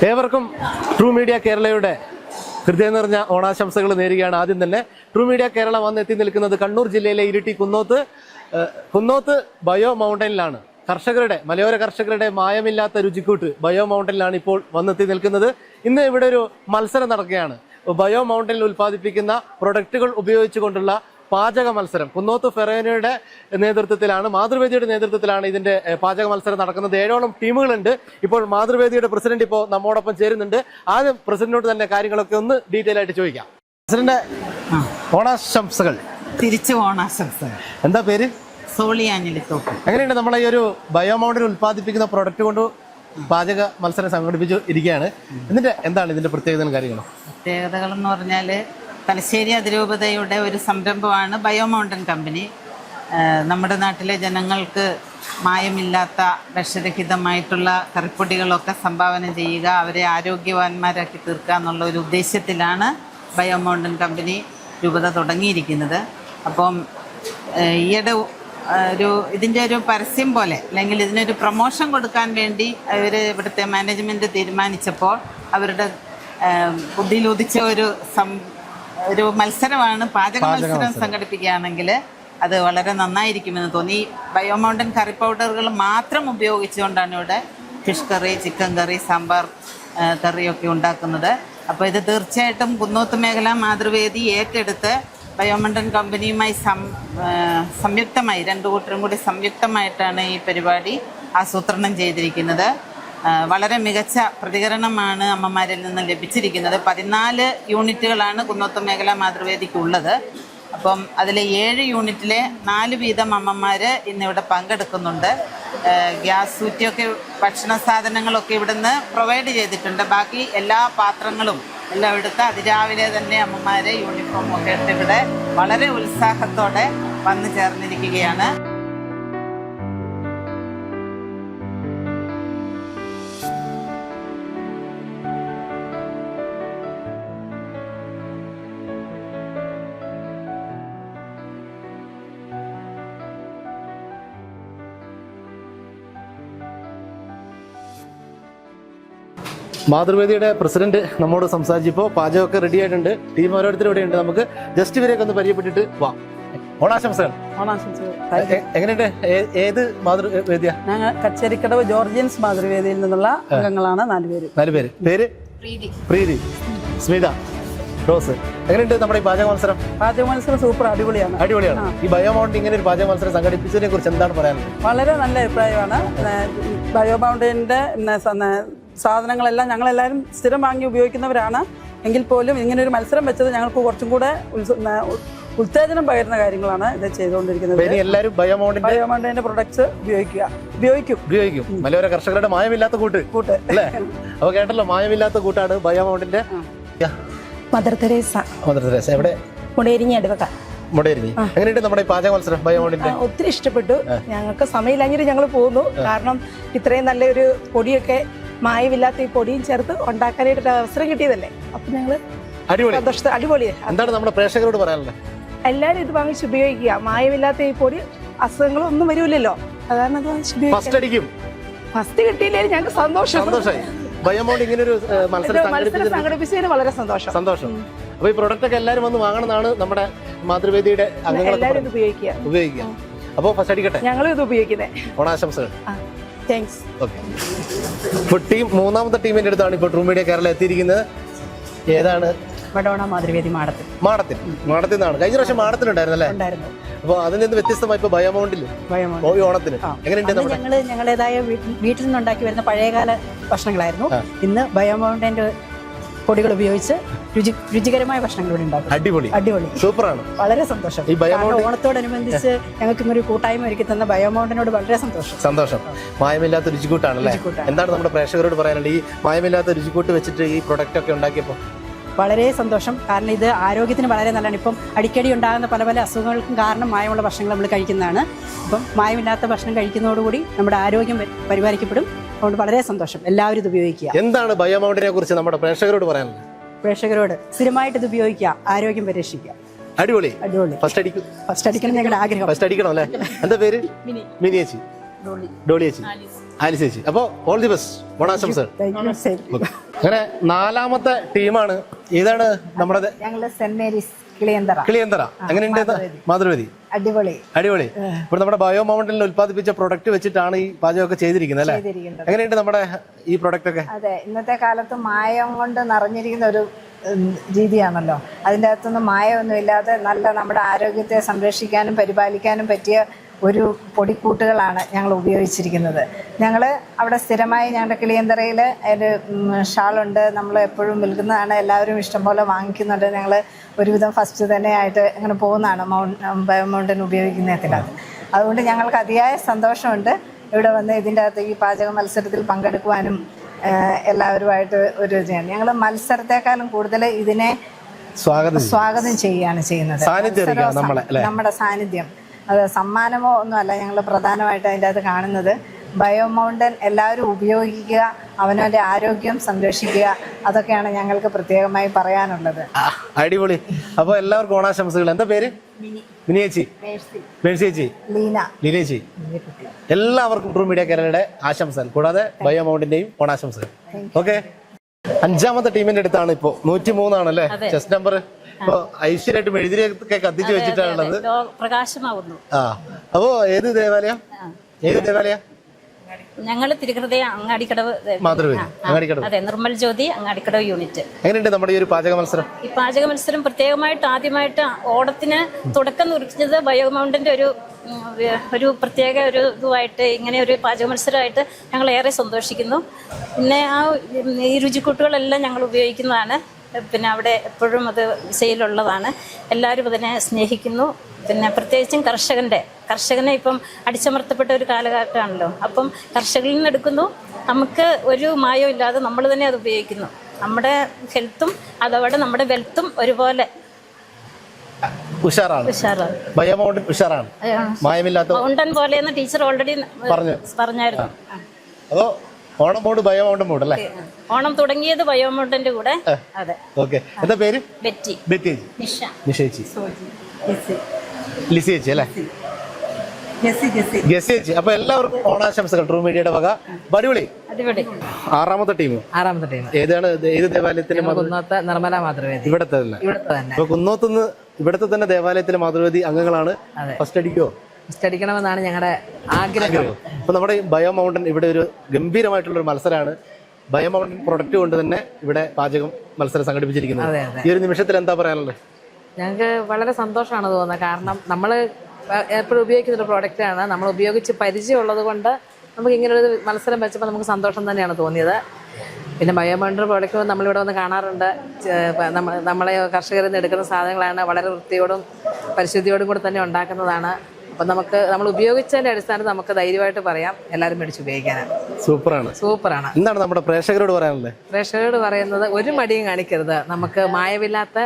ഏവർക്കും true media കേരളയുടെ ഹൃദയം നിറഞ്ഞ ഓണാശംസകൾ നേരുകയാണ്. ആദ്യം തന്നെ ട്രൂ മീഡിയ കേരള വന്നെത്തി നിൽക്കുന്നത് കണ്ണൂർ ജില്ലയിലെ ഇരിട്ടി കുന്നോത്ത് ബയോ മൗണ്ടനിലാണ്. മലയോര കർഷകരുടെ മായമില്ലാത്ത രുചിക്കൂട്ട് ബയോ മൗണ്ടനിലാണ് ഇപ്പോൾ വന്നെത്തി നിൽക്കുന്നത്. ഇന്ന് ഇവിടെ ഒരു മത്സരം നടക്കുകയാണ്. ബയോ മൗണ്ടനിൽ ഉൽപ്പാദിപ്പിക്കുന്ന പ്രൊഡക്റ്റുകൾ ഉപയോഗിച്ചുകൊണ്ടുള്ള പാചക മത്സരം കുന്നോത്ത് ഫെറോനയുടെ നേതൃത്വത്തിലാണ്, മാതൃവേദിയുടെ നേതൃത്വത്തിലാണ് ഇതിന്റെ പാചക മത്സരം നടക്കുന്നത്. 7ഓളം ടീമുകളുണ്ട്. ഇപ്പോൾ മാതൃവേദിയുടെ പ്രസിഡന്റ് ഇപ്പോൾ നമ്മോടൊപ്പം ചേരുന്നുണ്ട്. ആദ്യം പ്രസിഡന്റിനോട് തന്നെ കാര്യങ്ങളൊക്കെ ഒന്ന് ഡീറ്റെയിൽ ആയിട്ട് ചോദിക്കാം. പ്രസിഡന്റ്, ഓണാശംസകൾ. തിരിച്ചു ഓണാശംസകൾ. എന്താ പേര്? സോളിയാഞ്ഞിലിത്തോപ്പ്. എങ്ങനെയുണ്ട് നമ്മളെ ഈ ഒരു ബയോ മൗണ്ടനിൽ ഉൽപ്പാദിപ്പിക്കുന്ന പ്രൊഡക്റ്റ് കൊണ്ട് പാചക മത്സരം സംഘടിപ്പിച്ചു ഇരിക്കുകയാണ്. എന്നിട്ട് എന്താണ് ഇതിന്റെ പ്രത്യേകതകളും കാര്യങ്ങളും? പ്രത്യേകതകൾ എന്ന് പറഞ്ഞാല് തലശ്ശേരി അതിരൂപതയുടെ ഒരു സംരംഭമാണ് ബയോ മൗണ്ടൻ കമ്പനി. നമ്മുടെ നാട്ടിലെ ജനങ്ങൾക്ക് മായമില്ലാത്ത വിഷരഹിതമായിട്ടുള്ള കറിപ്പൊടികളൊക്കെ സംഭാവന ചെയ്യുക, അവരെ ആരോഗ്യവാന്മാരാക്കി തീർക്കുക എന്നുള്ള ഒരു ഉദ്ദേശ്യത്തിലാണ് ബയോ മൗണ്ടൻ കമ്പനി രൂപത തുടങ്ങിയിരിക്കുന്നത്. അപ്പം ഈയിടെ ഇതിൻ്റെ ഒരു പരസ്യം പോലെ അല്ലെങ്കിൽ ഇതിനൊരു പ്രൊമോഷൻ കൊടുക്കാൻ വേണ്ടി അവർ ഇവിടുത്തെ മാനേജ്മെൻറ്റ് തീരുമാനിച്ചപ്പോൾ അവരുടെ ബുദ്ധിയിലുദിച്ച ഒരു മത്സരമാണ് പാചക മത്സരം സംഘടിപ്പിക്കുകയാണെങ്കിൽ അത് വളരെ നന്നായിരിക്കുമെന്ന് തോന്നി. ബയോ മൗണ്ടൻ കറി പൗഡറുകൾ മാത്രം ഉപയോഗിച്ചുകൊണ്ടാണ് ഇവിടെ ഫിഷ് കറി, ചിക്കൻ കറി, സാമ്പാർ കറിയൊക്കെ ഉണ്ടാക്കുന്നത്. അപ്പോൾ ഇത് തീർച്ചയായിട്ടും കുന്നോത്ത് മേഖല മാതൃവേദി ഏറ്റെടുത്ത് ബയോ മൗണ്ടൻ കമ്പനിയുമായി സംയുക്തമായി രണ്ടു കൂട്ടരും കൂടി സംയുക്തമായിട്ടാണ് ഈ പരിപാടി ആസൂത്രണം ചെയ്തിരിക്കുന്നത്. വളരെ മികച്ച പ്രതികരണമാണ് അമ്മമാരിൽ നിന്ന് ലഭിച്ചിരിക്കുന്നത്. 14 യൂണിറ്റുകളാണ് കുന്നോത്ത് മേഖല മാതൃവേദിക്കുള്ളത്. അപ്പം അതിലെ 7 യൂണിറ്റിലെ 4 വീതം അമ്മമാർ ഇന്നിവിടെ പങ്കെടുക്കുന്നുണ്ട്. ഗ്യാസ് ഊറ്റിയൊക്കെ ഭക്ഷണ സാധനങ്ങളൊക്കെ ഇവിടുന്ന് പ്രൊവൈഡ് ചെയ്തിട്ടുണ്ട്. ബാക്കി എല്ലാ പാത്രങ്ങളും എല്ലാം എടുത്ത് അതിരാവിലെ തന്നെ അമ്മമാർ യൂണിഫോമൊക്കെ ഇട്ട് ഇവിടെ വളരെ ഉത്സാഹത്തോടെ വന്നു ചേർന്നിരിക്കുകയാണ്. മാതൃവേദിയുടെ പ്രസിഡന്റ് നമ്മോട് സംസാരിച്ചപ്പോൾ പാചകമൊക്കെ റെഡി ആയിട്ടുണ്ട്. ടീം ഓരോരുത്തരും ഇവിടെ ഉണ്ട്. നമുക്ക് ജസ്റ്റ് ഇവരെയൊക്കെ ഒന്ന് പരിചയപ്പെട്ടിട്ട് വാ. ഓണാശംസകൾ. എങ്ങനെയുണ്ട്? ഏത് മാതൃവേദിയാ? ഞങ്ങൾ കച്ചേരിക്കടവ് ജോർജിയൻസ് മാതൃവേദിയിൽ നിന്നുള്ള അംഗങ്ങളാണ് 4 പേര്. പേര്? പ്രീതി, സ്മിത, റോസ്. എങ്ങനെയുണ്ട് നമ്മുടെ ഈ പാചക മത്സരം? പാചക മത്സരം സൂപ്പർ, അടിപൊളിയാണ്. ഈ ബയോ മൗണ്ടൻ ഇങ്ങനെ ഒരു പാചക മത്സരം സംഘടിപ്പിച്ചതിനെ കുറിച്ച് എന്താണ് പറയാനുള്ളത്? വളരെ നല്ല അഭിപ്രായമാണ്. ബയോ മൗണ്ടന്റെ സാധനങ്ങളെല്ലാം ഞങ്ങളെല്ലാവരും സ്ഥിരം വാങ്ങി ഉപയോഗിക്കുന്നവരാണ്. എങ്കിൽ പോലും ഇങ്ങനൊരു മത്സരം വെച്ചത് ഞങ്ങൾക്ക് കുറച്ചും കൂടെ ഉത്തേജനം പകരുന്ന കാര്യങ്ങളാണ് ഇത് ചെയ്തുകൊണ്ടിരിക്കുന്നത്. എല്ലാവരും ബയോ മൗണ്ടന്റെ പ്രൊഡക്ട്സ് ഉപയോഗിക്കും. മലയോര കർഷകരുടെ മായമില്ലാത്ത കൂട്ട് അല്ലേ? അപ്പൊ കേട്ടല്ലോ, മായമില്ലാത്ത കൂട്ടാണ് ബയോ മൗണ്ടന്റെ. Mother Teresa. എവിടെ? മുടേരിഞ്ഞി അടുവക. എങ്ങനെയുണ്ട് നമ്മുടെ പാചക മത്സരം ബയോ മൗണ്ടന്റെ? ഒത്തിരി ഇഷ്ടപ്പെട്ടു. ഞങ്ങൾക്ക് സമയമില്ലെങ്കിൽ ഞങ്ങൾ പോകുന്നു. കാരണം ഇത്രയും നല്ലൊരു പൊടിയൊക്കെ മായമില്ലാത്ത ഈ പൊടിയും ചേർത്ത് ഉണ്ടാക്കാനായിട്ട് അവസരം കിട്ടിയതല്ലേ. അപ്പൊ ഞങ്ങള് അടിപൊളി. എന്താണ് നമ്മുടെ പ്രേക്ഷകരോട് പറയാനുള്ളത്? എല്ലാരും ഇത് വാങ്ങിച്ച് ഉപയോഗിക്കുക. മായമില്ലാത്ത ഈ പൊടി അസുഖങ്ങളൊന്നും വരൂലല്ലോ. അതാണ് അത് വാങ്ങിച്ച് ഫസ്റ്റ് കിട്ടിയില്ലെങ്കിൽ ഞങ്ങൾക്ക് സന്തോഷമായി. ബയോ മൗണ്ടൻ ഇങ്ങനെ ഒരു മത്സരം സംഘടിപ്പിച്ചതിന് വളരെ സന്തോഷം. അപ്പൊ ഈ പ്രൊഡക്റ്റ് ഒക്കെ എല്ലാവരും വന്ന് വാങ്ങണമെന്നാണ് നമ്മുടെ മാതൃവേദിയുടെ എല്ലാവരും ഉപയോഗിക്കുക. അപ്പൊ ഫസ്റ്റ് അടിക്കട്ടെ. ഞങ്ങളും ഇത് ഉപയോഗിക്കുന്നത്. ഓണാശംസകൾ. താങ്ക്സ്. ടീം മൂന്നാമത്തെ ടീമിന്റെ അടുത്താണ് ഇപ്പോൾ ട്രൂ മീഡിയ കേരള എത്തിയിരിക്കുന്നത്. ഏതാണ്? മാതൃവേദി മാടത്തിൽ നിന്നാണ്. കഴിഞ്ഞ പ്രാവശ്യം മാടത്തിലുണ്ടായിരുന്നല്ലേ? അപ്പൊ അതിൽ നിന്ന് വ്യത്യസ്തമായി ഇപ്പൊ ബയോ മൗണ്ടിൽ ഓണത്തിന് എങ്ങനെയുണ്ട്? ഞങ്ങളുടേതായ വീട്ടിൽ നിന്നുണ്ടാക്കി വരുന്ന പഴയകാല ഭക്ഷണങ്ങളായിരുന്നു. ഇന്ന് ബയോ മൗണ്ടന്റെ പൊടികൾ ഉപയോഗിച്ച് രുചികരമായ ഭക്ഷണങ്ങൾ ഇവിടെ ഉണ്ടാക്കും. അടിപൊളി, സൂപ്പറാണ്. വളരെ സന്തോഷം. ഓണത്തോടനുബന്ധിച്ച് ഞങ്ങൾക്ക് ഇങ്ങനെ ഒരു കൂട്ടായ്മ ഒരുക്കി തന്ന ബയോ മൗണ്ടനോട് വളരെ സന്തോഷം. മായമില്ലാത്ത രുചിക്കൂട്ടാണല്ലേ? എന്താണ് നമ്മുടെ പ്രേക്ഷകരോട് പറയാനുള്ളത്? ഈ മായമില്ലാത്ത രുചിക്കൂട്ട് വെച്ചിട്ട് ഈ പ്രൊഡക്റ്റ് ഒക്കെ ഉണ്ടാക്കിയപ്പോൾ വളരെ സന്തോഷം. കാരണം ഇത് ആരോഗ്യത്തിന് വളരെ നല്ലതാണ്. ഇപ്പം അടിക്കടി ഉണ്ടാകുന്ന പല അസുഖങ്ങൾക്കും കാരണം മായമുള്ള ഭക്ഷണങ്ങൾ നമ്മൾ കഴിക്കുന്നതാണ്. അപ്പം മായമില്ലാത്ത ഭക്ഷണം കഴിക്കുന്നതോടുകൂടി നമ്മുടെ ആരോഗ്യം പരിപാലിക്കപ്പെടും. അതുകൊണ്ട് വളരെ സന്തോഷം. എല്ലാവരും ഇത് ഉപയോഗിക്കുക. എന്താണ് ബയോ മൗണ്ടനെ കുറിച്ച് നമ്മുടെ പ്രേക്ഷകരോട് പറയാനുള്ളത്? പ്രേക്ഷകരോട് സ്ഥിരമായിട്ട് ഇത് ഉപയോഗിക്കുക, ആരോഗ്യം പരിരക്ഷിക്കുക. അടിപൊളി. ഫസ്റ്റ് അടിക്കണം ഞങ്ങളുടെ ആഗ്രഹം. ഫസ്റ്റ് അടിക്കണം അല്ലേ? എന്താ പേര്? മിനി ചേച്ചി. ഡോളി ചേച്ചി. ആലി ചേച്ചി. അപ്പോൾ ഓൾ ദി ബെസ്റ്റ്, ഓണാശംസകൾ. Okay. അങ്ങനെ 4ാമത്തെ ടീമാണ്. ഏതാണ് നമ്മുടെ? ഞങ്ങള് സെന്റ് മേരീസ് കിളിയന്തറ. എങ്ങനെയുണ്ട് മാതൃവതി? അടിപൊളി. ഇപ്പോൾ നമ്മുടെ ബയോ മൗണ്ടനിൽ ഉത്പാദിപ്പിച്ച പ്രൊഡക്റ്റ് വെച്ചിട്ടാണ് ഈ പാചകമൊക്കെ ചെയ്തിരിക്കുന്നത് അല്ലേ? എങ്ങനെയുണ്ട് നമ്മുടെ ഈ പ്രൊഡക്റ്റ് ഒക്കെ? അതെ, ഇന്നത്തെ കാലത്ത് മായം കൊണ്ട് നിറഞ്ഞിരിക്കുന്ന ഒരു രീതിയാണല്ലോ. അതിൻ്റെ അകത്തൊന്നും മായമൊന്നും ഇല്ലാതെ നല്ല നമ്മുടെ ആരോഗ്യത്തെ സംരക്ഷിക്കാനും പരിപാലിക്കാനും പറ്റിയ ഒരു പൊടിക്കൂട്ടുകളാണ് ഞങ്ങൾ ഉപയോഗിച്ചിരിക്കുന്നത്. ഞങ്ങൾ അവിടെ സ്ഥിരമായി ഞങ്ങളുടെ കിളിയന്തറയിൽ ഒരു ഷാളുണ്ട്, നമ്മൾ എപ്പോഴും വിൽക്കുന്നതാണ്, എല്ലാവരും ഇഷ്ടംപോലെ വാങ്ങിക്കുന്നുണ്ട്. ഞങ്ങൾ ഒരുവിധം ഫസ്റ്റ് തന്നെ ആയിട്ട് അങ്ങനെ പോകുന്നതാണ് ബയോ മൗണ്ടൻ ഉപയോഗിക്കുന്നതിനകത്ത്. അതുകൊണ്ട് ഞങ്ങൾക്ക് അതിയായ സന്തോഷമുണ്ട് ഇവിടെ വന്ന് ഇതിൻ്റെ അകത്ത് ഈ പാചക മത്സരത്തിൽ പങ്കെടുക്കുവാനും എല്ലാവരുമായിട്ട് ഒരു ചെയ്യണം. ഞങ്ങൾ മത്സരത്തെക്കാളും കൂടുതൽ ഇതിനെ സ്വാഗതം ചെയ്യുകയാണ് ചെയ്യുന്നത്. നമ്മുടെ സാന്നിധ്യം, അത് സമ്മാനമോ ഒന്നുമല്ല. ഞങ്ങൾ പ്രധാനമായിട്ട് അതിൻ്റെ അകത്ത് കാണുന്നത് ബയോ മൗണ്ടൻ എല്ലാവരും ഉപയോഗിക്കുക, അവനവൻ്റെ ആരോഗ്യം സംരക്ഷിക്കുക, അതൊക്കെയാണ് ഞങ്ങൾക്ക് പ്രത്യേകമായി പറയാനുള്ളത്. അടിപൊളി. അപ്പോൾ എല്ലാവർക്കും ഓണാശംസകൾ. എന്താ പേര്? മിനി ചേച്ചി, മേഴ്സി ചേച്ചി, ലീന ചേച്ചി. എല്ലാവർക്കും ട്രൂ മീഡിയ കേരളയുടെ ആശംസകൾ, കൂടാതെ ബയോ മൗണ്ടിന്റെയും ഓണാശംസകൾ. ഓക്കെ, 5ാമത്തെ ടീമിന്റെ അടുത്താണ് ഇപ്പോൾ. 103 ആണല്ലേ ചെസ് നമ്പർ? ഇപ്പൊ ഐശ്വര്യമായിട്ട് മെഴുതിരിയൊക്കെ കത്തിച്ച് വെച്ചിട്ടാണുള്ളത്, പ്രകാശമാവുന്നു. അപ്പോ ഏത് ദേവാലയ? ഞങ്ങൾ തിരുഹൃദയ അങ്ങാടിക്കടവ് മാതൃവതി. അതെ, നിർമ്മൽ ജ്യോതി അങ്ങാടിക്കടവ് യൂണിറ്റ്. എങ്ങനെയുണ്ട് നമ്മുടെ ഈ ഒരു പാചക മത്സരം? ഈ പാചക മത്സരം പ്രത്യേകമായിട്ട് ആദ്യമായിട്ട് ഓണത്തിന് തുടക്കം കുറിച്ചത് ബയോ മൗണ്ടന്റെ ഒരു പ്രത്യേക ഒരു ഇതുമായിട്ട്, ഇങ്ങനെ ഒരു പാചക മത്സരമായിട്ട് ഞങ്ങൾ ഏറെ സന്തോഷിക്കുന്നു. പിന്നെ ഈ രുചിക്കൂട്ടുകളെല്ലാം ഞങ്ങൾ ഉപയോഗിക്കുന്നതാണ്. പിന്നെ അവിടെ എപ്പോഴും അത് സെയിലുള്ളതാണ്. എല്ലാവരും അതിനെ സ്നേഹിക്കുന്നു. പിന്നെ പ്രത്യേകിച്ചും കർഷകനെ ഇപ്പം അടിച്ചമർത്തപ്പെട്ട ഒരു കാലഘട്ടമാണല്ലോ. അപ്പം കർഷകരിൽ നിന്ന് എടുക്കുന്നു, നമുക്ക് ഒരു മായവും ഇല്ലാതെ നമ്മൾ തന്നെ അത് ഉപയോഗിക്കുന്നു. നമ്മുടെ ഹെൽത്തും അതോടെ നമ്മുടെ വെൽത്തും ഒരുപോലെ ഉഷാറാണ്. ബയോ മൗണ്ടൻ ഉഷാറാണ്, മായമില്ലാത്ത മൗണ്ടൻ പോലെയെന്ന് ടീച്ചർ ഓൾറെഡി പറഞ്ഞായിരുന്നു. അതോ Onam mood bio mountain mood അല്ലേ? ഓണം തുടങ്ങിയത് ബയോ മൗണ്ടന്റെ കൂടെ. അതെ. ഓക്കെ, എന്താ പേര്? ബെറ്റി. നിഷ ചേച്ചി, ലിസി ചേച്ചി അല്ലേ? ഗസി ചേച്ചി. അപ്പൊ എല്ലാവർക്കും ഓണാശംസകൾ ട്രൂ മീഡിയയുടെ വക. അടിപൊളി. 6ാമത്തെ ടീം. ഏതാണ്? ഏത് ദേവാലയത്തിലെ? നിർമ്മല മാതൃവേദി. ഇവിടത്തെ തന്നെ. അപ്പൊ കുന്നോത്തുനിന്ന് ഇവിടത്തെ തന്നെ ദേവാലയത്തിലെ മാതൃവേദി അംഗങ്ങളാണ്. ഫസ്റ്റ് അടിക്കണമെന്നാണ് ഞങ്ങളുടെ ആഗ്രഹം. അപ്പൊ നമ്മുടെ ബയോ മൗണ്ടൻ ഇവിടെ ഒരു ഗംഭീരമായിട്ടുള്ള ഒരു മത്സരമാണ്. ബയോ മൗണ്ടൻ പ്രൊഡക്റ്റ് കൊണ്ട് തന്നെ ഇവിടെ പാചകം മത്സരം സംഘടിപ്പിച്ചിരിക്കുന്നത്. ഈ ഒരു നിമിഷത്തിൽ എന്താ പറയാനുള്ളത്? ഞങ്ങൾക്ക് വളരെ സന്തോഷമാണ് തോന്നുന്നത്. കാരണം നമ്മൾ എപ്പോഴും ഉപയോഗിക്കുന്ന ഒരു പ്രോഡക്റ്റാണ്. നമ്മൾ ഉപയോഗിച്ച് പരിചയമുള്ളത് കൊണ്ട് നമുക്ക് ഇങ്ങനൊരു മത്സരം വെച്ചപ്പോൾ നമുക്ക് സന്തോഷം തന്നെയാണ് തോന്നിയത്. പിന്നെ ബയോ മൗണ്ടൻ പ്രോഡക്റ്റ് നമ്മളിവിടെ വന്ന് കാണാറുണ്ട്. നമ്മളെ കർഷകരിൽ നിന്ന് എടുക്കുന്ന സാധനങ്ങളാണ്. വളരെ വൃത്തിയോടും പരിശുദ്ധിയോടും കൂടി തന്നെ ഉണ്ടാക്കുന്നതാണ്. അപ്പം നമ്മൾ ഉപയോഗിച്ചതിൻ്റെ അടിസ്ഥാനത്തിൽ നമുക്ക് ധൈര്യമായിട്ട് പറയാം, എല്ലാവരും മേടിച്ച് ഉപയോഗിക്കാനാണ്. സൂപ്പറാണ്. എന്താണ് നമ്മുടെ പ്രേക്ഷകരോട് പറയാനുള്ളത്? പ്രേക്ഷകരോട് പറയുന്നത്, ഒരു മടിയും കാണിക്കരുത്. നമുക്ക് മായമില്ലാത്ത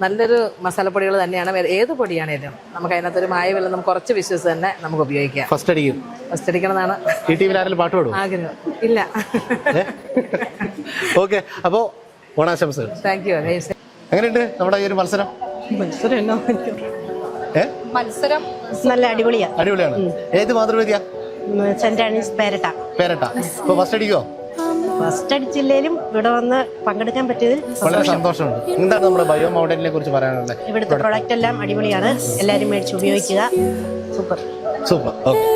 നല്ലൊരു മസാലപ്പൊടികൾ തന്നെയാണ്. ഏത് പൊടിയാണേലും നമുക്ക് അതിനകത്തൊരു മായമില്ല. നമുക്ക് കുറച്ച് വിശ്വസിച്ച് തന്നെ നമുക്ക് ഉപയോഗിക്കാം. ഫസ്റ്റ് അടിക്കണമെന്നാണ് ഈ ടീമിൽ ആരെങ്കിലും പാട്ട് പാടുമോ? ആഗ്രഹം ഇല്ല. ഓക്കെ, അപ്പോൾ ഓണാശംസകൾ. Thank you. എങ്ങനെയുണ്ട് നമ്മുടെ ഈ ഒരു മത്സരം? മത്സരം നല്ല അടിപൊളിയാണ്. ഏത് മാതൃവേദിയാ? Saint Annie's Peratta. ഇപ്പൊ ഫസ്റ്റ് അടിക്കോ? ഫസ്റ്റ് അടിച്ചില്ലേലും ഇവിടെ വന്ന് പങ്കെടുക്കാൻ പറ്റിയതിൽ വളരെ സന്തോഷമുണ്ട്. എന്താണ് നമ്മുടെ ബയോ മൗണ്ടനെ കുറിച്ച് പറയാനുള്ളത്? ഇവിടുത്തെ പ്രൊഡക്റ്റ് എല്ലാം അടിപൊളിയാണ്. എല്ലാവരും മേടിച്ച് ഉപയോഗിക്കുക. Super. Okay.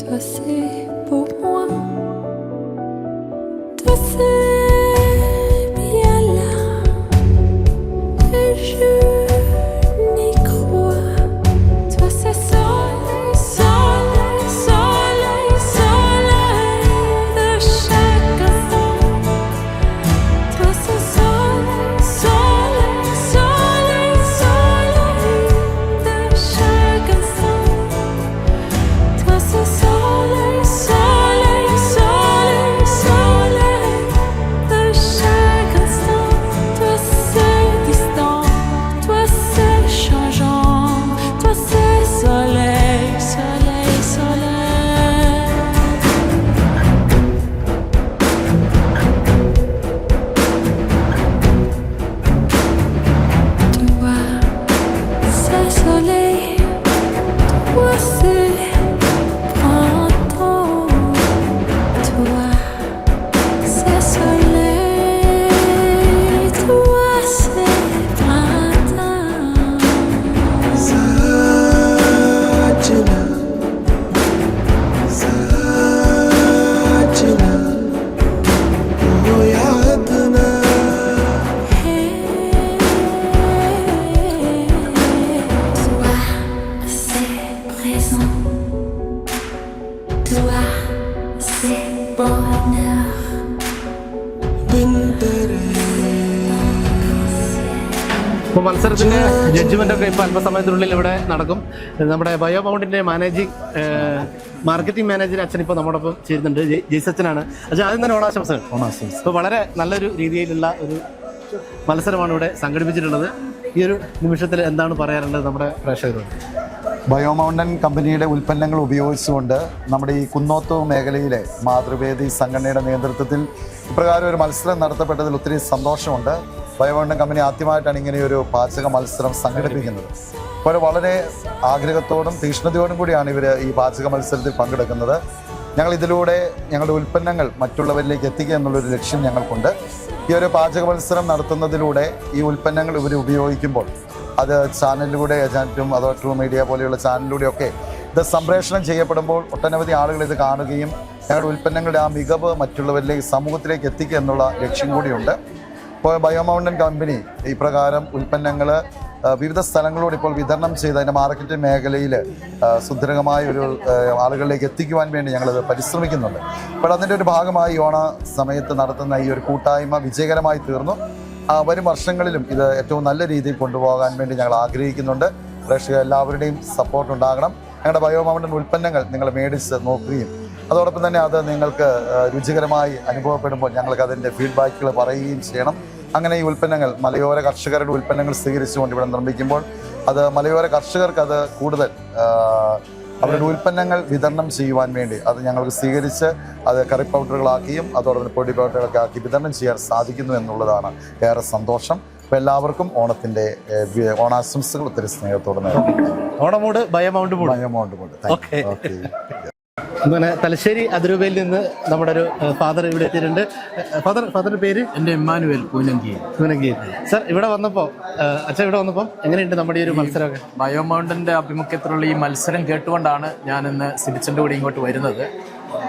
Toi c'est pour moi, toi c'est bien là, et je n'y crois. Toi c'est soleil, soleil, soleil, soleil de chaque instant. Toi c'est soleil, soleil, soleil, soleil de chaque instant. Toi c'est soleil, soleil, soleil, soleil raison. Toi, c'est bonheur. ഇപ്പോൾ മത്സരത്തിന്റെ judgement ഒക്കെ ഇപ്പോൾ അല്പസമയത്തിനുള്ളിൽ ഇവിടെ നടക്കും. നമ്മുടെ bio മൗണ്ടിന്റെ marketing manager അച്ഛൻ ഇപ്പോൾ നമ്മോടൊപ്പം ചേരുന്നുണ്ട്. ജയ്സച്ചനാണ്. അച്ഛൻ ആദ്യം തന്നെ ഓണാശംസകൾ. ഇപ്പോൾ വളരെ നല്ലൊരു രീതിയിലുള്ള ഒരു മത്സരമാണ് ഇവിടെ സംഘടിപ്പിച്ചിട്ടുള്ളത്. ഈ ഒരു നിമിഷത്തിൽ എന്താണ് പറയാനുള്ളത് നമ്മുടെ പ്രേക്ഷകരോട്? ബയോ മൗണ്ടൻ കമ്പനിയുടെ ഉൽപ്പന്നങ്ങൾ ഉപയോഗിച്ചുകൊണ്ട് നമ്മുടെ ഈ കുന്നോത്ത് മേഖലയിലെ മാതൃവേദി സംഘടനയുടെ നേതൃത്വത്തിൽ ഇപ്രകാരം ഒരു മത്സരം നടത്തപ്പെട്ടതിൽ ഒത്തിരി സന്തോഷമുണ്ട്. ബയോ മൗണ്ടൻ കമ്പനി ആദ്യമായിട്ടാണ് ഇങ്ങനെയൊരു പാചക മത്സരം സംഘടിപ്പിക്കുന്നത്. അപ്പോൾ വളരെ ആഗ്രഹത്തോടും തീക്ഷ്ണതയോടും കൂടിയാണ് ഇവർ ഈ പാചക മത്സരത്തിൽ പങ്കെടുക്കുന്നത്. ഞങ്ങൾ ഇതിലൂടെ ഞങ്ങളുടെ ഉൽപ്പന്നങ്ങൾ മറ്റുള്ളവരിലേക്ക് എത്തിക്കുക എന്നുള്ളൊരു ലക്ഷ്യം ഞങ്ങൾക്കുണ്ട്. ഈ ഒരു പാചക മത്സരം നടത്തുന്നതിലൂടെ ഈ ഉൽപ്പന്നങ്ങൾ ഇവർ ഉപയോഗിക്കുമ്പോൾ അത് ചാനലിലൂടെ ഏജാൻറ്റും അതോ ട്രൂ മീഡിയ പോലെയുള്ള ചാനലിലൂടെയൊക്കെ ഇത് സംപ്രേഷണം ചെയ്യപ്പെടുമ്പോൾ ഒട്ടനവധി ആളുകൾ ഇത് കാണുകയും ഞങ്ങളുടെ ഉൽപ്പന്നങ്ങളുടെ ആ മികവ് മറ്റുള്ളവരിലേക്ക് സമൂഹത്തിലേക്ക് എത്തിക്കുക എന്നുള്ള ലക്ഷ്യം കൂടിയുണ്ട്. ഇപ്പോൾ ബയോ മൗണ്ടൻ കമ്പനി ഇപ്രകാരം ഉൽപ്പന്നങ്ങൾ വിവിധ സ്ഥലങ്ങളോട് ഇപ്പോൾ വിതരണം ചെയ്ത് അതിൻ്റെ മാർക്കറ്റിംഗ് മേഖലയിൽ സുദൃഢമായ ഒരു ആളുകളിലേക്ക് എത്തിക്കുവാൻ വേണ്ടി ഞങ്ങളത് പരിശ്രമിക്കുന്നുണ്ട്. അപ്പോൾ അതിൻ്റെ ഒരു ഭാഗമായി ഓണ സമയത്ത് നടത്തുന്ന ഈ ഒരു കൂട്ടായ്മ വിജയകരമായി തീർന്നു. വരും വർഷങ്ങളിലും ഇത് ഏറ്റവും നല്ല രീതിയിൽ കൊണ്ടുപോകാൻ വേണ്ടി ഞങ്ങൾ ആഗ്രഹിക്കുന്നുണ്ട്. പ്രേക്ഷകർ എല്ലാവരുടെയും സപ്പോർട്ട് ഉണ്ടാകണം. ഞങ്ങളുടെ ബയോ മൗണ്ടൻ ഉൽപ്പന്നങ്ങൾ നിങ്ങൾ മേടിച്ച് നോക്കുകയും അതോടൊപ്പം തന്നെ അത് നിങ്ങൾക്ക് രുചികരമായി അനുഭവപ്പെടുമ്പോൾ ഞങ്ങൾക്ക് അതിൻ്റെ ഫീഡ്ബാക്കുകൾ പറയുകയും ചെയ്യണം. അങ്ങനെ ഈ ഉൽപ്പന്നങ്ങൾ മലയോര കർഷകരുടെ ഉൽപ്പന്നങ്ങൾ സ്വീകരിച്ചുകൊണ്ട് ഇവിടെ നിർമ്മിക്കുമ്പോൾ അത് മലയോര കർഷകർക്ക് അത് കൂടുതൽ അവരുടെ ഉൽപ്പന്നങ്ങൾ വിതരണം ചെയ്യുവാൻ വേണ്ടി അത് ഞങ്ങൾക്ക് സ്വീകരിച്ച് അത് കറി പൗഡറുകളാക്കിയും അതോടൊപ്പം പൊടി പൗഡറുകളൊക്കെ ആക്കി വിതരണം ചെയ്യാൻ സാധിക്കുന്നു എന്നുള്ളതാണ് ഏറെ സന്തോഷം. അപ്പോൾ എല്ലാവർക്കും ഓണത്തിൻ്റെ ഓണാശംസകൾ ഒത്തിരി സ്നേഹത്തോടെ നേരിടുന്നു. ഓണമൂട് ബയോ മൗണ്ട്. ഓക്കെ. അങ്ങനെ തലശ്ശേരി അതിരൂപയിൽ നിന്ന് നമ്മുടെ ഒരു ഫാദർ ഇവിടെ എത്തിയിട്ടുണ്ട്. ഫാദറിന്റെ പേര്? എൻ്റെ ഇമ്മാനുവേൽ പൂനങ്കി. സർ, ഇവിടെ വന്നപ്പോൾ എങ്ങനെയുണ്ട് നമ്മുടെ ഈ ഒരു മത്സരമൊക്കെ? ബയോ മൗണ്ടൻ്റെ ആഭിമുഖ്യത്തിലുള്ള ഈ മത്സരം കേട്ടുകൊണ്ടാണ് ഞാൻ ഇന്ന് സിബിച്ചൻ്റെ കൂടെ ഇങ്ങോട്ട് വരുന്നത്.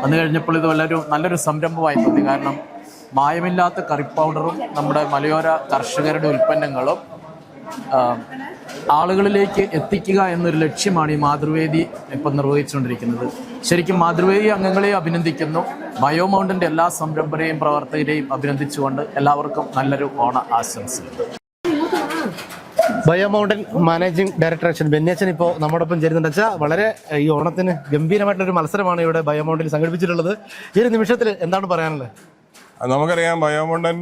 വന്നു കഴിഞ്ഞപ്പോൾ ഇത് നല്ലൊരു സംരംഭമായി തോന്നി. കാരണം മായമില്ലാത്ത കറി പൗഡറും നമ്മുടെ മലയോര കർഷകരുടെ ഉൽപ്പന്നങ്ങളും ആളുകളിലേക്ക് എത്തിക്കുക എന്നൊരു ലക്ഷ്യമാണ് ഈ മാതൃവേദി ഇപ്പം നിർവഹിച്ചുകൊണ്ടിരിക്കുന്നത്. ശരിക്കും മാതൃവേദി അംഗങ്ങളെ അഭിനന്ദിക്കുന്നു. ബയോ മൗണ്ടിൻ്റെ എല്ലാ സംരംഭരെയും പ്രവർത്തകരെയും അഭിനന്ദിച്ചുകൊണ്ട് എല്ലാവർക്കും നല്ലൊരു ഓണ ആശംസകൾ. ബയോ മൗണ്ടൻ മാനേജിംഗ് ഡയറക്ടർ അച്ഛൻ ബെന്യച്ചൻ ഇപ്പോൾ നമ്മോടൊപ്പം ചേരുന്നുണ്ട്. അച്ഛാ, വളരെ ഈ ഓണത്തിന് ഗംഭീരമായിട്ടുള്ളൊരു മത്സരമാണ് ഇവിടെ ബയോ മൗണ്ടിൽ സംഘടിപ്പിച്ചിട്ടുള്ളത്. ഈ ഒരു നിമിഷത്തിൽ എന്താണ് പറയാനുള്ളത്? നമുക്കറിയാം, ബയോ മൗണ്ടൻ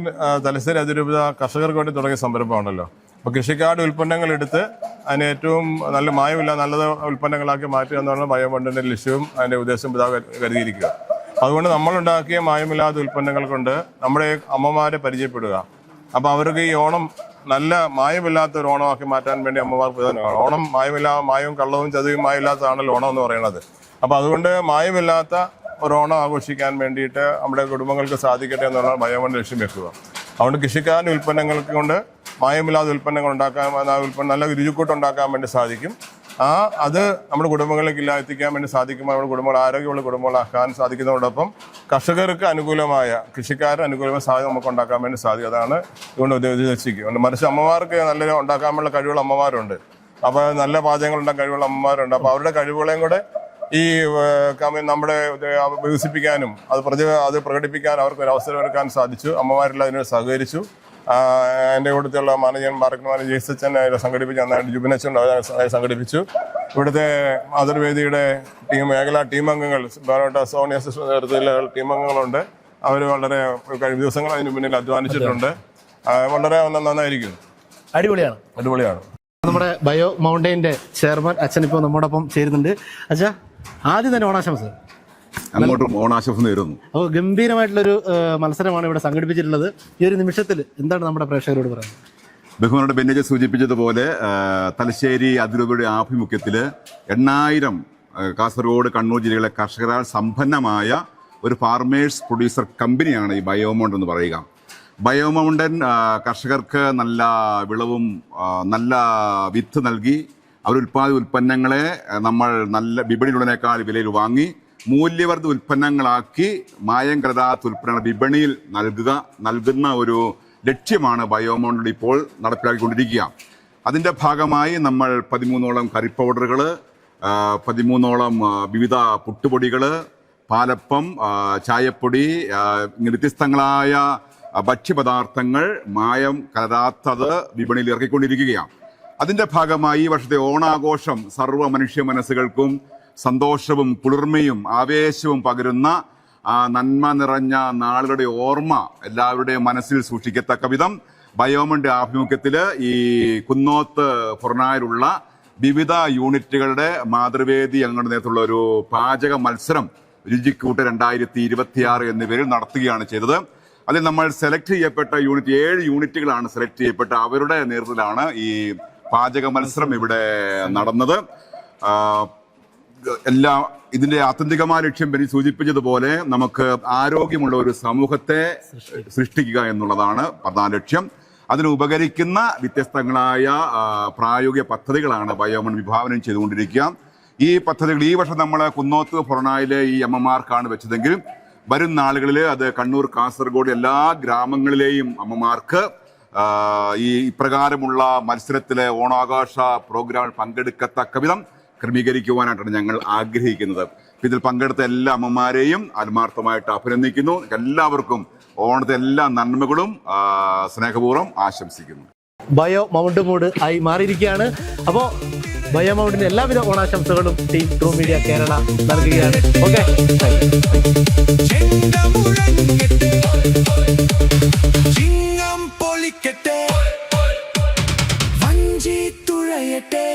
തലശ്ശേരി അതിരൂപത കർഷകർക്ക് വേണ്ടി തുടങ്ങിയ സംരംഭമാണല്ലോ. അപ്പോൾ കൃഷിക്കാരുടെ ഉൽപ്പന്നങ്ങൾ എടുത്ത് അതിന് ഏറ്റവും നല്ല മായമില്ല നല്ലത് ഉൽപ്പന്നങ്ങളാക്കി മാറ്റുക എന്നാണ് ബയോ മൗണ്ടൻ്റെ ലക്ഷ്യവും അതിൻ്റെ ഉദ്ദേശം കരുതിയിരിക്കുക. അതുകൊണ്ട് നമ്മളുണ്ടാക്കിയ മായമില്ലാത്ത ഉൽപ്പന്നങ്ങൾ കൊണ്ട് നമ്മുടെ അമ്മമാരെ പരിചയപ്പെടുക. അപ്പോൾ അവർക്ക് ഈ ഓണം നല്ല മായമില്ലാത്ത ഒരു ഓണമാക്കി മാറ്റാൻ വേണ്ടി അമ്മമാർ പ്രധാനമാണ്. ഓണം മായവും കള്ളവും ചതവും മായമില്ലാത്തതാണല്ലോ ഓണം എന്ന് പറയുന്നത്. അപ്പോൾ അതുകൊണ്ട് മായമില്ലാത്ത ഒരു ഓണം ആഘോഷിക്കാൻ വേണ്ടിയിട്ട് നമ്മുടെ കുടുംബങ്ങൾക്ക് സാധിക്കട്ടെ എന്നുള്ള ബയോ മൗണ്ടൻ ലക്ഷ്യം വെക്കുക. അതുകൊണ്ട് കൃഷിക്കാരൻ്റെ ഉൽപ്പന്നങ്ങൾക്ക് കൊണ്ട് മായമില്ലാത്ത ഉൽപ്പന്നങ്ങൾ ഉണ്ടാക്കാൻ നല്ല രുചിക്കൂട്ട് ഉണ്ടാക്കാൻ വേണ്ടി സാധിക്കും. അത് നമ്മുടെ കുടുംബങ്ങളിലേക്ക് എത്തിക്കാൻ വേണ്ടി സാധിക്കുമ്പോൾ നമ്മുടെ കുടുംബങ്ങൾ ആരോഗ്യമുള്ള കുടുംബങ്ങളാക്കാൻ സാധിക്കുന്നതോടൊപ്പം കർഷകർക്ക് അനുകൂലമായ കൃഷിക്കാരുടെ അനുകൂലമായ സാധ്യത നമുക്ക് ഉണ്ടാക്കാൻ വേണ്ടി സാധിക്കും. അതാണ് ഇതുകൊണ്ട് ഉദ്ദേശിക്കുന്നത്. മറിച്ച് അമ്മമാർക്ക് നല്ല ഉണ്ടാക്കാനുള്ള കഴിവുള്ള അമ്മമാരുണ്ട്. അപ്പോൾ നല്ല പാചകങ്ങൾ ഉണ്ടാക്കാൻ കഴിവുള്ള അമ്മമാരുണ്ട്. അപ്പോൾ അവരുടെ കഴിവുകളെയും കൂടെ ഈ നമ്മുടെ വികസിപ്പിക്കാനും അത് പ്രകടിപ്പിക്കാനും അവർക്ക് ഒരു അവസരം എടുക്കാൻ സാധിച്ചു. അമ്മമാരെല്ലാം അതിനോട് സഹകരിച്ചു. എൻ്റെ കൂട്ടത്തിലുള്ള മാർക്കറ്റ് ജയ്സച്ചൻ സംഘടിപ്പിച്ച് നന്നായിട്ട് ജുബിനച്ചൻ സംഘടിപ്പിച്ചു. ഇവിടുത്തെ മാതൃവേദിയുടെ മേഖലാ ടീമംഗങ്ങൾ സോണിയ നേതൃത്വത്തിലുള്ള ടീമംഗങ്ങളുണ്ട്. അവർ വളരെ ദിവസങ്ങൾ അതിന് മുന്നിൽ അധ്വാനിച്ചിട്ടുണ്ട്. വളരെ നന്നായിരിക്കും. അടിപൊളിയാണ്. നമ്മുടെ ബയോ മൗണ്ടൈൻ്റെ ചെയർമാൻ അച്ഛൻ ഇപ്പോൾ നമ്മോടൊപ്പം ചേരുന്നുണ്ട്. അച്ഛാ, ആദ്യം തന്നെ ഓണാശംസ. അങ്ങോട്ടും ഓണാശംസ നേരുന്നു. അപ്പോൾ ഗംഭീരമായിട്ടുള്ളൊരു മത്സരമാണ് ഇവിടെ സംഘടിപ്പിച്ചിട്ടുള്ളത്. ഈ ഒരു നിമിഷത്തിൽ എന്താണ് നമ്മുടെ പ്രേക്ഷകരോട് പറയുന്നത്? ബഹുമാനോട് ബെന്നേജ് സൂചിപ്പിച്ചതുപോലെ തലശ്ശേരി അതിരൂപതയുടെ ആഭിമുഖ്യത്തിൽ 8000 കാസർഗോഡ് കണ്ണൂർ ജില്ലകളിലെ കർഷകരാൽ സമ്പന്നമായ ഒരു ഫാർമേഴ്സ് പ്രൊഡ്യൂസർ കമ്പനിയാണ് ഈ ബയോ മൗണ്ടൻ എന്ന് പറയുക. ബയോ മൗണ്ടൻ കർഷകർക്ക് നല്ല വിളവും നല്ല വിത്ത് നൽകി അവരുൽപ്പാദിത ഉൽപ്പന്നങ്ങളെ നമ്മൾ നല്ല വിപണിയിലുള്ളതിനേക്കാൾ വിലയിൽ വാങ്ങി മൂല്യവർദ്ധിത ഉൽപ്പന്നങ്ങളാക്കി മായം കലരാത്ത ഉൽപ്പന്നങ്ങൾ വിപണിയിൽ നൽകുന്ന ഒരു ലക്ഷ്യമാണ് ബയോ മൗണ്ടൻ ഇപ്പോൾ നടപ്പിലാക്കിക്കൊണ്ടിരിക്കുക. അതിൻ്റെ ഭാഗമായി നമ്മൾ 13ഓളം കറി പൗഡറുകൾ, 13ഓളം വിവിധ പുട്ടുപൊടികൾ, പാലപ്പം, ചായപ്പൊടി, വ്യത്യസ്തങ്ങളായ ഭക്ഷ്യപദാർത്ഥങ്ങൾ മായം കലരാത്തത് വിപണിയിൽ ഇറക്കിക്കൊണ്ടിരിക്കുകയാണ്. അതിൻ്റെ ഭാഗമായി ഈ വർഷത്തെ ഓണാഘോഷം സർവ്വ മനുഷ്യ മനസ്സുകൾക്കും സന്തോഷവും കുളിർമയും ആവേശവും പകരുന്ന നന്മ നിറഞ്ഞ നാളുകളുടെ ഓർമ്മ എല്ലാവരുടെയും മനസ്സിൽ സൂക്ഷിക്കത്തക്ക വിധം ബയോമണ്ട് ആഭിമുഖ്യത്തിൽ ഈ കുന്നോത്ത് ഫൊറോനയിലുള്ള വിവിധ യൂണിറ്റുകളുടെ മാതൃവേദി ഞങ്ങളുടെ നേതൃത്വമുള്ള ഒരു പാചക മത്സരം രുചിക്കൂട്ട് 2026 എന്ന പേരിൽ നടത്തുകയാണ് ചെയ്തത്. അതിൽ നമ്മൾ സെലക്ട് ചെയ്യപ്പെട്ട 7 യൂണിറ്റുകളാണ് സെലക്ട് ചെയ്യപ്പെട്ട. അവരുടെ നേതൃത്വത്തിലാണ് ഈ പാചക മത്സരം ഇവിടെ നടന്നത്. ഇതിന്റെ ആത്യന്തികമായ ലക്ഷ്യം ബെനി സൂചിപ്പിച്ചതുപോലെ നമുക്ക് ആരോഗ്യമുള്ള ഒരു സമൂഹത്തെ സൃഷ്ടിക്കുക എന്നുള്ളതാണ് പ്രധാന ലക്ഷ്യം. അതിന് ഉപകരിക്കുന്ന വ്യത്യസ്തങ്ങളായ പ്രായോഗിക പദ്ധതികളാണ് ബയോമണ്ട് വിഭാവനം ചെയ്തുകൊണ്ടിരിക്കുക. ഈ പദ്ധതികൾ ഈ വർഷം നമ്മൾ കുന്നോത്ത് ഫൊറോനയിലെ ഈ അമ്മമാർക്കാണ് വെച്ചതെങ്കിൽ വരും നാളുകളിൽ അത് കണ്ണൂർ, കാസർഗോഡ് എല്ലാ ഗ്രാമങ്ങളിലെയും അമ്മമാർക്ക് ഈ ഇപ്രകാരമുള്ള മത്സരത്തിലെ ഓണാഘോഷ പ്രോഗ്രാമിൽ പങ്കെടുക്കത്തക്ക വിധം ക്രമീകരിക്കുവാനായിട്ടാണ് ഞങ്ങൾ ആഗ്രഹിക്കുന്നത്. ഇതിൽ പങ്കെടുത്ത എല്ലാ അമ്മമാരെയും ആത്മാർത്ഥമായിട്ട് അഭിനന്ദിക്കുന്നു. എല്ലാവർക്കും ഓണത്തെ എല്ലാ നന്മകളും സ്നേഹപൂർവ്വം ആശംസിക്കുന്നു. ബയോ മൗണ്ട് മൂഡ് ആയി മാറിയിരിക്കുകയാണ്. അപ്പോൾ ബയോ മൗണ്ടിന് എല്ലാവിധ ഓണാശംസകളും ടീം ട്രൂ മീഡിയ കേരള നൽകുകയാണ്. ഓക്കെ, ചിങ്ങം പൊളിക്കട്ടെ, വഞ്ചി തുഴയട്ടെ.